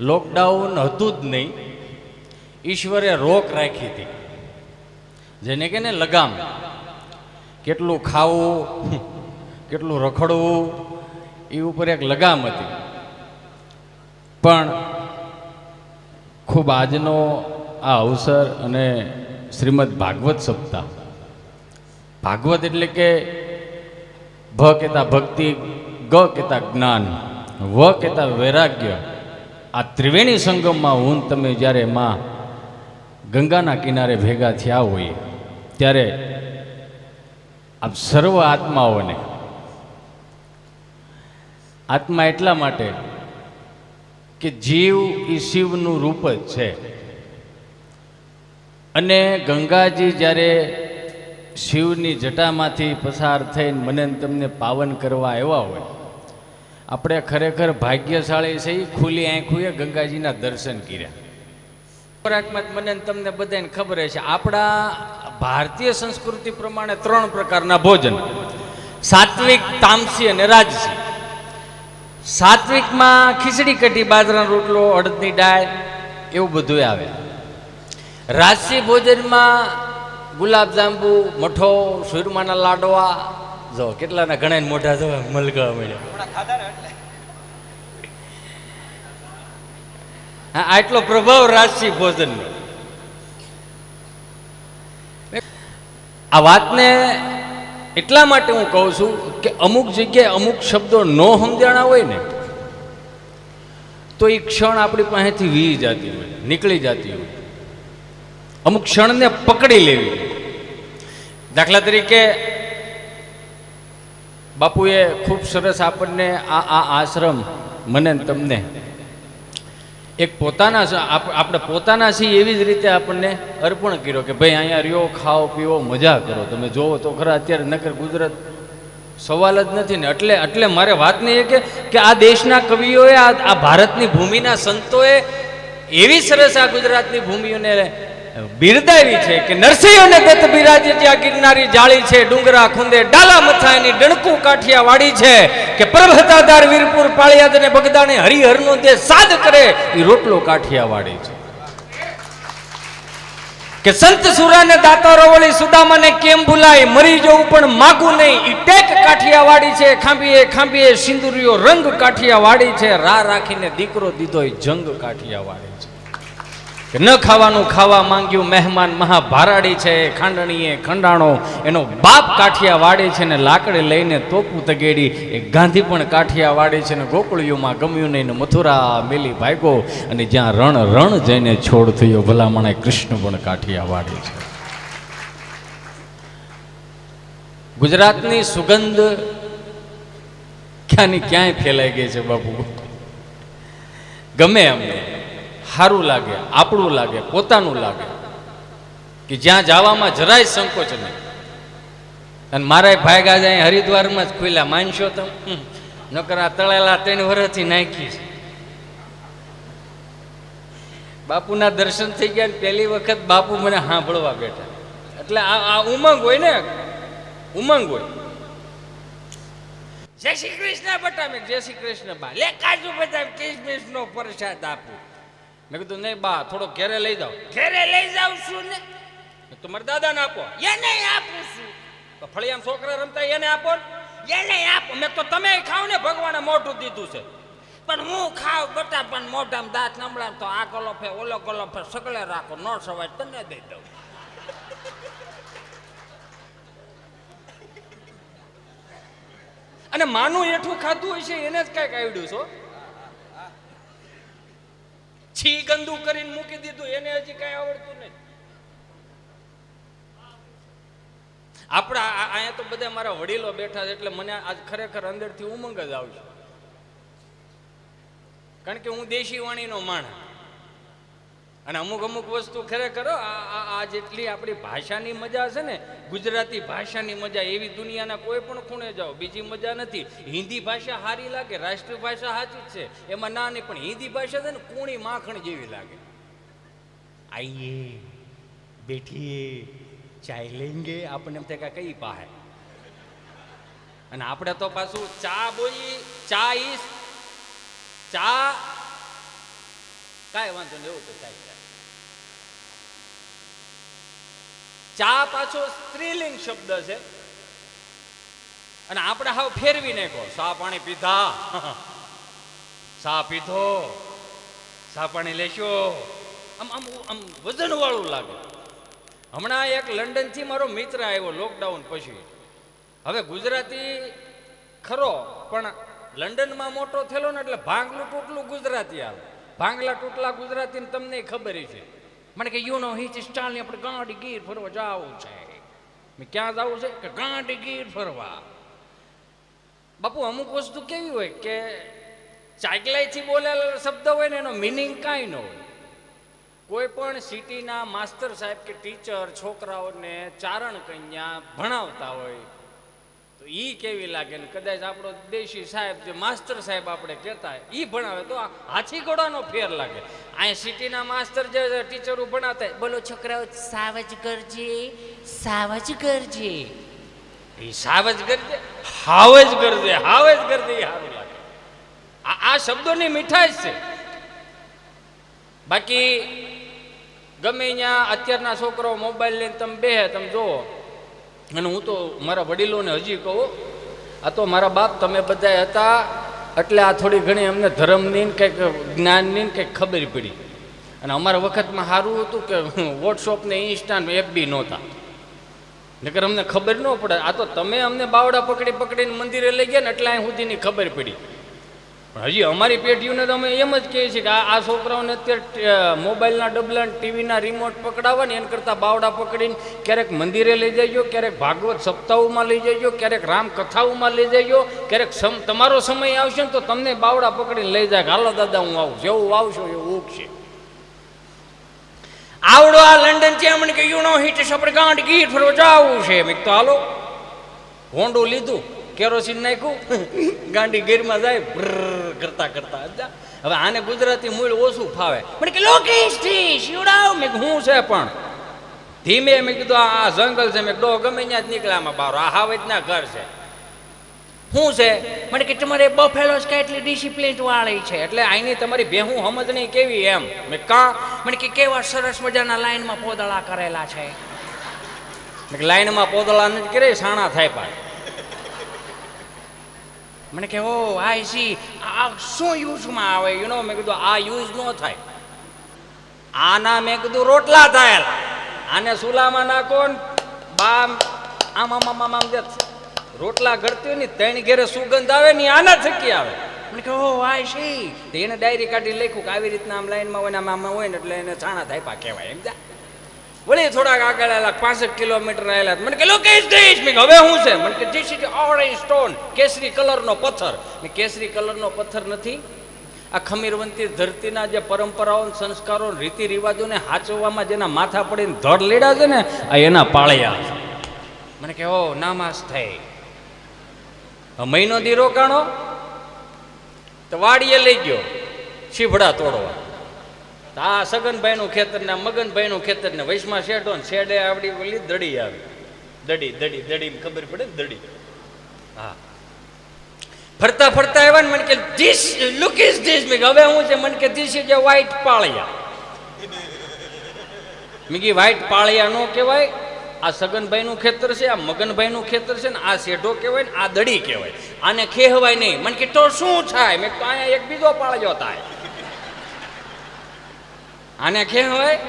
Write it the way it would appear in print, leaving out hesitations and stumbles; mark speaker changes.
Speaker 1: Lockdown હતું જ નહીં, ઈશ્વરે રોક રાખી હતી, જેને કે ને લગામ. કેટલું ખાવું, કેટલું રખડવું, એ ઉપર એક લગામ હતી. પણ ખૂબ આજનો આ અવસર અને શ્રીમદ ભાગવત સપ્તાહ, ભાગવત એટલે કે ભ કહેતા ભક્તિ, ગ કહેતા જ્ઞાન, વ કહેતા વૈરાગ્ય. આ ત્રિવેણી સંગમમાં હું તમે જ્યારે માં ગંગાના કિનારે ભેગા થયા હોઈએ ત્યારે આપ સર્વ આત્માઓને, આત્મા એટલા માટે કે જીવ એ શિવનું રૂપ જ છે. અને ગંગાજી જ્યારે શિવની જટામાંથી પસાર થઈને મને તમને પાવન કરવા આવ્યા હોય, આપણે ખરેખર ભાગ્યશાળી છે. ખુલ્લી આંખોએ ગંગાજીના દર્શન કર્યા. ખોરાકમાં મને તમને બધાને ખબર છે, આપણા ભારતીય સંસ્કૃતિ પ્રમાણે 3 પ્રકારના ભોજન: સાત્વિક, તામસી અને રાજસી. સાત્વિકમાં ખીચડી કઢી, બાજરાનો રોટલો, અડદની દાળ, એવું બધું આવે. રાજસી ભોજનમાં ગુલાબજાંબુ, મઠો, સુરમાના લાડવા. જો કેટલાના ઘણા મોઢા જો મલકા મળ્યા. હા, આટલો પ્રભાવ રાજસી ભોજનનો. આ વાતને એટલા માટે હું કહું છું કે અમુક જગ્યાએ અમુક શબ્દો ન સમજાણા હોય ને તો એ ક્ષણ આપણી પાસેથી વી જતી હોય, નીકળી જતી હોય. અમુક ક્ષણને પકડી લેવી. દાખલા તરીકે બાપુએ ખૂબ સરસ આપણને આ આશ્રમ મને તમને એક પોતાના આપણે પોતાના છીએ એવી જ રીતે આપણને અર્પણ કર્યો કે ભાઈ અહીંયા રહ્યો, ખાઓ, પીવો, મજા કરો. તમે જોવો તો ખરા અત્યારે નકર ગુજરાત સવાલ જ નથી ને. એટલે મારે વાત નહીં એ કે આ દેશના કવિઓએ, આ ભારતની ભૂમિના સંતોએ એવી સરસ આ ગુજરાતની ભૂમિઓને બિરદાવી છે કે નરસિંહોને દત્ત બિરાજે ત્યાં ગિરનારી જાળી છે, ડુંગરા ખૂંદે ડાલા મથાયની ડણકું કાઠિયા વાડી છે, કે પ્રભતાદાર વીરપુર પાળિયાદ અને બગદાણે હરિહરનો જે સાદ કરે એ રોટલો કાઠિયા વાડી છે. કે સંત સુરાને દાતારો વળી સુદામાને કેમ ભૂલાય, મરી જવું પણ માગું નહીં ઈ ટેક કાઠિયા વાડી છે. ખાંભીએ ખાંભીએ સિંદુરિયો રંગ કાઠિયા વાડી છે, રા રાખીને દીકરો દીધો એ જંગ કાઠિયા વાડી છે. ન ખાવાનું ખાવા માંગ્યું મહેમાન મહાભારાડી છે, ખાંડણીએ ખંડાણો એનો બાપ કાઠિયા વાડી છે, ને લાકડી લઈને તોપું તગેડી એ ગાંધી પણ કાઠિયા વાડી છે, ને ગોકળીઓમાં ગમ્યું નહીં ને મથુરા મેલી ભાગ્યો, અને જ્યાં રણ રણ જઈને છોડ થયો ભલામણે કૃષ્ણ પણ કાઠિયા વાડી છે. ગુજરાતની સુગંધ ક્યાંની ક્યાંય ફેલાઈ ગઈ છે બાપુ. ગમે અમને, સારું લાગે, આપણું લાગે, પોતાનું લાગે, કે જ્યાં જવામાં જરાય સંકોચ નહીં. અને મારા ભાગ્યા જાય હરિદ્વારમાં જ ખુલ્યા, માનશો તો નકરા તળેલા 3 વર્ષથી નાખી છે. બાપુના દર્શન થઈ ગયા ને પહેલી વખત બાપુ મને સાંભળવા બેઠા. એટલે આ ઉમંગ હોય ને, ઉમંગ હોય. જય શ્રી કૃષ્ણ બટા, મેં જય શ્રી કૃષ્ણ બા, લે કાજુ બદામ કિસમિસ નો પ્રસાદ આપું. મેં કીધું નહીં બા, થોડો ઘેરે લઈ જાઓ. ઘેરે લઈ જાઉં છું ને, તમારા દાદાને આપો. એને આપું છું. તો ફળિયામ છોકરા રમતા એને આપો, એને આપો. મેં તો તમે ખાવ ને, ભગવાને મોઢું દીધું છે. પણ હું ખાવ બટા, પણ મોઢામાં દાંત નમળામ તો આ ગલો ફે ઓલો ગલો ફે સગળે રાખો, ન સવાય તને દઈ દઉં. અને માનું એઠું ખાધું હોય છે એને જ કઈક આવડ્યું છો. છી ગંદુ કરીને મૂકી દીધું એને હજી કઈ આવડતું નહીં. આપણા અહીંયા તો બધા મારા વડીલો બેઠા છે એટલે મને આજ ખરેખર અંદરથી ઉમંગ જ આવશે. કારણ કે હું દેશી વાણીનો માણસ, અને અમુક અમુક વસ્તુ ખરેખર આ જેટલી આપણી ભાષાની મજા છે ને, ગુજરાતી ભાષાની મજા એવી દુનિયાના કોઈ પણ ખૂણે જાઓ બીજી મજા નથી. હિન્દી ભાષા સારી લાગે, રાષ્ટ્રીય ભાષા સાચી જ છે, એમાં ના નહીં, પણ હિન્દી ભાષા છે ને કૂણી માખણ જેવી લાગે. આઈએ બેઠીએ ચાય લેંગે, આપણને એમ થાય કે કઈ પાસે. અને આપણે તો પાછું ચા બોલી, ચા કાંઈ વાંધો નહીં, એવું તો થાય. ચા પાછો સ્ત્રીલિંગ શબ્દ છે અને આપણે હાવ ફેરવી નાખો. સા પાણી પીધા, સા પીધો, સા પાણી લેશો, આમ આમ આમ વજન વાળું લાગે. હમણાં એક લંડન થી મારો મિત્ર આવ્યો લોકડાઉન પછી. હવે ગુજરાતી ખરો પણ લંડનમાં મોટો થયેલો ને એટલે ભાંગલું તૂટલું ગુજરાતી આવે. ભાંગલા તૂટલા ગુજરાતી ને તમને ખબર છે. મને કે યુ નો હિચ સ્ટાઇલ આપણે ગાંડી ગીર ફરવા જવું છે. મેં ક્યાં જવું છે કે ગાંડી ગીર ફરવા. બાપુ અમુક વસ્તુ કેવી હોય કે ચાકલાઈથી બોલેલા શબ્દ હોય ને એનો મિનિંગ કાંઈ ન હોય. કોઈ પણ સિટીના માસ્તર સાહેબ કે ટીચર છોકરાઓને ચારણ કન્યા ભણાવતા હોય તો એ કેવી લાગે ને કદાચ આપણો દેશી સાહેબ જે માસ્તર સાહેબ આપણે કહેતા એ ભણાવે તો હાથી ઘોડાનો ફેર લાગે. અહીંયા સિટીના માસ્તર જે ટીચરો ભણાવતા બોલો છોકરાઓ સાવજ કરજે, સાવજ કરજે. એ સાવજ કરજે, હાવજ કરજે, હાવજ કરજે એ સારું લાગે. આ શબ્દોની મીઠાશ છે. બાકી ગમે ત્યાં અત્યારના છોકરાઓ મોબાઈલ લઈને તમે બે તમે જુઓ. અને હું તો મારા વડીલોને હજી કહું, આ તો મારા બાપ તમે બધા હતા એટલે આ થોડી ઘણી અમને ધર્મની કંઈક જ્ઞાનની કંઈક ખબર પડી. અને અમારા વખતમાં સારું હતું કે વોટ્સઅપ ને ઇન્સ્ટા ને FB નહોતા, નકર અમને ખબર ન પડે. આ તો તમે અમને બાવડા પકડી પકડીને મંદિરે લઈ ગયા ને એટલે અહીં સુધીની ખબર પડી. પણ હજી અમારી પેઢીઓને તો અમે એમ જ કહીએ છીએ કે આ છોકરાઓને અત્યારે મોબાઈલના ડબલા ટીવીના રિમોટ પકડાવવા ને એના કરતાં બાવડા પકડીને ક્યારેક મંદિરે લઈ જજો, ક્યારેક ભાગવત સપ્તાહોમાં લઈ જજો, ક્યારેક રામકથાઓમાં લઈ જજો. ક્યારેક તમારો સમય આવશે ને તો તમને બાવડા પકડીને લઈ જાય. હાલો દાદા હું આવું, જેવું આવશો એવું ઉગશે. આવડો આ લંડન છે મને કે યુ નો હિટ આપણે ગાંઠ ગીર ફરવા જવું છે. મેં તો હાલો હોન્ડું લીધું, કેરોસીન નાખ્યું, ગાંડી ગીરમાં જાય કરતા કરતા. હવે આને ગુજરાતી મૂળ ઓછું ફાવે. મને કે લોકેશ થી શિવડાવ. મેં હું છે પણ ધીમે. મેં કીધું આ જંગલ છે. મેં ડો ગમે ત્યાં જ નીકળ્યામાં બાર આ હાવજના ઘર છે. શું છે? મને કે તમારે બફેલો કેટલી ડિસિપ્લિન વાળી છે એટલે આની તમારી ભેહું સમજણી કેવી એમ. મેં કા? મને કે કેવા સરસ મજાના લાઈનમાં પોદળા કરેલા છે. લાઈનમાં પોદળા નથી કરે, સાણા થાય પાછ. મને કે ઓ આઈ સી. આ શું યુઝમાં આવે યુ નો? મેં કીધું આ યુઝ ન થાય. આના મેં કીધું રોટલા થયેલા. આને સુલામાં નાખો ને બામ આમ આમ આમ આમ રોટલા ઘડતી હોય ને ત્રણ ઘેરે સુગંધ આવે ને આના થકી આવે. મને કે ઓ આઈ સી. એને ડાયરી કાઢી લખ્યું કે આવી રીતના આમ લાઈનમાં હોય ને આમ હોય ને એટલે એને છાણા થાય પા કહેવાય એમ. વળી થોડાક આગળ આવેલા 65 કિલોમીટર આવેલા. મને કે લોકેશ દેશ. મેં હવે શું છે? મને કે ધીસ ઇઝ ઓરેન્જ સ્ટોન, કેસરી કલરનો પથ્થર. મેં કેસરી કલરનો પથ્થર નથી. આ ખમીરવંતી ધરતીના જે પરંપરાઓ સંસ્કારો રીતિ રિવાજોને હાચવવામાં જેના માથા પડીને ધડ લેડા છે ને આ એના પાળિયા છે. મને કે ઓ નામાસ થઈ. મહિનો દી રોકાણો તો વાડીએ લઈ ગયો શીભડા તોડવા. આ સગનભાઈનું ખેતર ને મગનભાઈનું ખેતર ને વૈશમાં શેઠો ને શેડે આવડી ઓલી દડી આવી. દડી દડી દડી ખબર પડે ને દડી. હા ફરતા ફરતા આવ્યા ને મને કે ધીસ લુક ઇઝ ધીસ. મેં હવે હું છે? મને કે ધીસ ઇઝ એ વ્હાઈટ પાળિયા. મેં કી વ્હાઈટ પાળિયા નો કહેવાય. આ સગનભાઈનું ખેતર છે, આ મગનભાઈનું ખેતર છે ને આ શેઢો કહેવાય ને આ દડી કહેવાય. આને ખેહવાય નહીં. મને કે તો શું થાય? મેં તો અહીંયા એક બીજો પાળિયો થાય. આને ખેહવાય